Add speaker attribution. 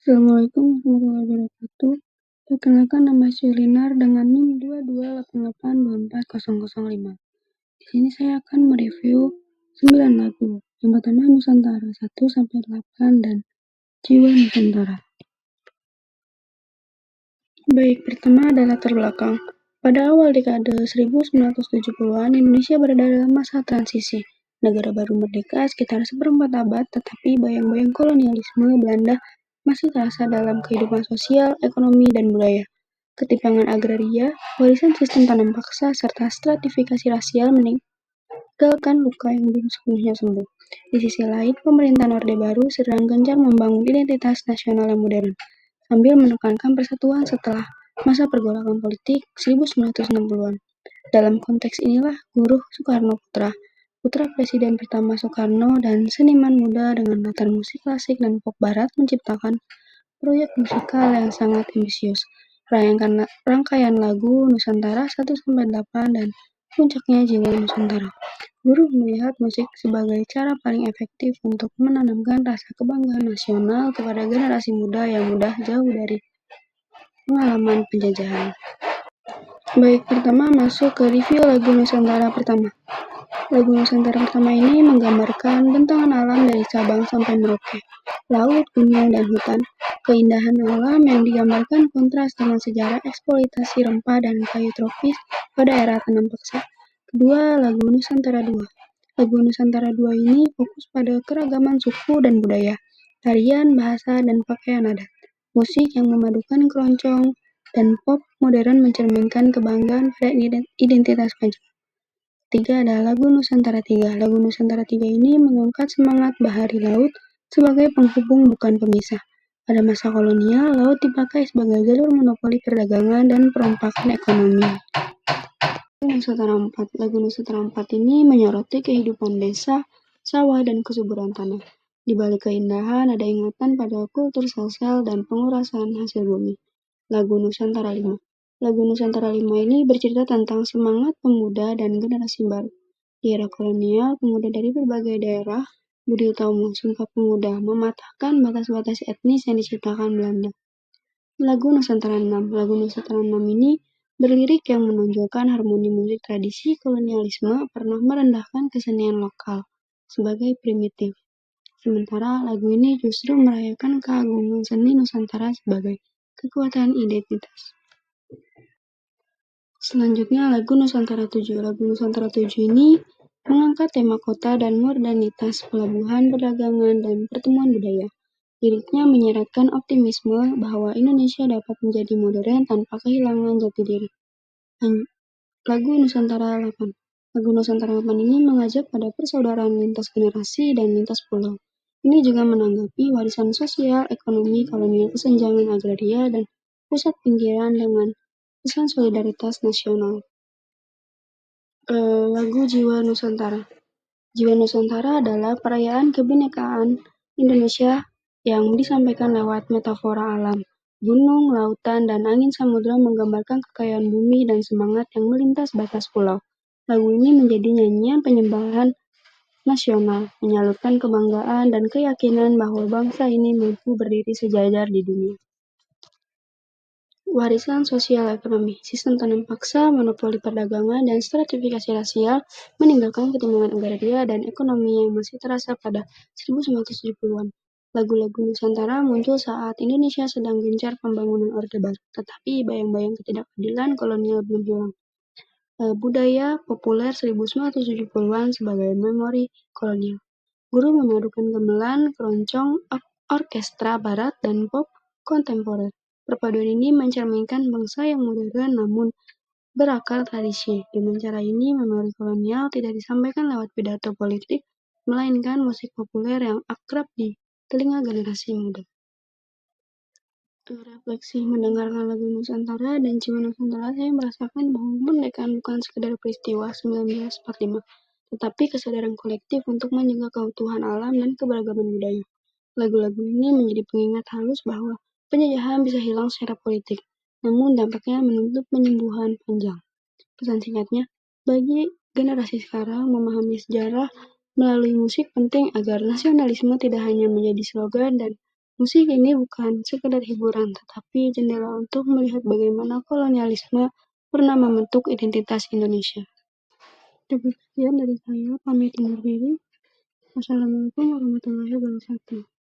Speaker 1: Assalamualaikum warahmatullahi wabarakatuh. Perkenalkan nama saya Linar dengan NIM 2288240005. Di sini saya akan mereview 9 lagu. Yang pertama Nusantara 1 sampai 8 dan Jiwa Nusantara. Baik, pertama adalah latar belakang. Pada awal dekade 1970-an, Indonesia berada dalam masa transisi. Negara baru merdeka sekitar seperempat abad, tetapi bayang-bayang kolonialisme Belanda masih terasa dalam kehidupan sosial, ekonomi, dan budaya. Ketimpangan agraria, warisan sistem tanam paksa, serta stratifikasi rasial meninggalkan luka yang belum sepenuhnya sembuh. Di sisi lain, pemerintahan Orde Baru sedang gencar membangun identitas nasional yang modern, sambil menekankan persatuan setelah masa pergolakan politik 1960-an. Dalam konteks inilah Guru Soekarno putra Presiden pertama Soekarno dan seniman muda dengan latar musik klasik dan pop barat menciptakan proyek musikal yang sangat ambisius. Rangkaian lagu Nusantara 1-8 dan puncaknya Jiwa Nusantara. Guru melihat musik sebagai cara paling efektif untuk menanamkan rasa kebanggaan nasional kepada generasi muda yang mudah jauh dari pengalaman penjajahan. Baik, pertama masuk ke review lagu Nusantara pertama. Lagu Nusantara pertama ini menggambarkan bentangan alam dari Sabang sampai Merauke, laut, gunung, dan hutan. Keindahan alam yang digambarkan kontras dengan sejarah eksploitasi rempah dan kayu tropis pada era tanam paksa. Kedua, lagu Nusantara 2. Lagu Nusantara 2 ini fokus pada keragaman suku dan budaya, tarian, bahasa, dan pakaian adat. Musik yang memadukan keroncong dan pop modern mencerminkan kebanggaan pada identitas Pancasila. Ketiga adalah lagu Nusantara 3. Lagu Nusantara 3 ini mengangkat semangat bahari laut sebagai penghubung bukan pemisah. Pada masa kolonial, laut dipakai sebagai jalur monopoli perdagangan dan perompakan ekonomi. Lagu Nusantara 4 ini menyoroti kehidupan desa, sawah, dan kesuburan tanah. Di balik keindahan ada ingatan pada kultur sosial dan pengurasan hasil bumi. Lagu Nusantara 5. Lagu Nusantara 5 ini bercerita tentang semangat pemuda dan generasi baru. Di era kolonial, pemuda dari berbagai daerah, Budi Utomo, Sumpah Pemuda, mematahkan batas-batas etnis yang diciptakan Belanda. Lagu Nusantara 6. Lagu Nusantara 6 ini berlirik yang menonjolkan harmoni musik tradisi kolonialisme pernah merendahkan kesenian lokal sebagai primitif. Sementara lagu ini justru merayakan keagungan seni Nusantara sebagai kekuatan identitas. Selanjutnya lagu Nusantara 7. Lagu Nusantara 7 ini mengangkat tema kota dan modernitas, pelabuhan, perdagangan, dan pertemuan budaya. Liriknya menyeratkan optimisme bahwa Indonesia dapat menjadi modern tanpa kehilangan jati diri. Lagu Nusantara 8. Lagu Nusantara 8 ini mengajak pada persaudaraan lintas generasi dan lintas pulau. Ini juga menanggapi warisan sosial, ekonomi, kolonial, kesenjangan agraria, dan pusat pinggiran dengan pesan solidaritas nasional. Lagu Jiwa Nusantara. Jiwa Nusantara adalah perayaan kebinekaan Indonesia yang disampaikan lewat metafora alam. Gunung, lautan, dan angin samudra menggambarkan kekayaan bumi dan semangat yang melintas batas pulau. Lagu ini menjadi nyanyian penyembahan nasional, menyalurkan kebanggaan dan keyakinan bahwa bangsa ini mampu berdiri sejajar di dunia. Warisan sosial ekonomi, sistem tanam paksa, monopoli perdagangan, dan stratifikasi rasial meninggalkan ketimpangan agraria dan ekonomi yang masih terasa pada 1970-an. Lagu-lagu Nusantara muncul saat Indonesia sedang gencar pembangunan Orde Baru, tetapi bayang-bayang ketidakadilan kolonial belum hilang. Budaya populer 1970-an sebagai memori kolonial. Guru memadukan gamelan, keroncong, orkestra barat, dan pop kontemporer. Perpaduan ini mencerminkan bangsa yang modern namun berakar tradisi. Dengan cara ini, memori kolonial tidak disampaikan lewat pidato politik, melainkan musik populer yang akrab di telinga generasi muda. Refleksi mendengarkan lagu Nusantara dan Jiwa Nusantara, saya merasakan bahwa kemerdekaan bukan sekedar peristiwa 1945, tetapi kesadaran kolektif untuk menjaga keutuhan alam dan keberagaman budaya. Lagu-lagu ini menjadi pengingat halus bahwa penjajahan bisa hilang secara politik, namun dampaknya menuntut penyembuhan panjang. Pesan singkatnya, bagi generasi sekarang, memahami sejarah melalui musik penting agar nasionalisme tidak hanya menjadi slogan dan Musik ini bukan sekedar hiburan, tetapi jendela untuk melihat bagaimana kolonialisme pernah membentuk identitas Indonesia. Cukup sekian dari saya, pamit undur diri. Wassalamualaikum warahmatullahi wabarakatuh.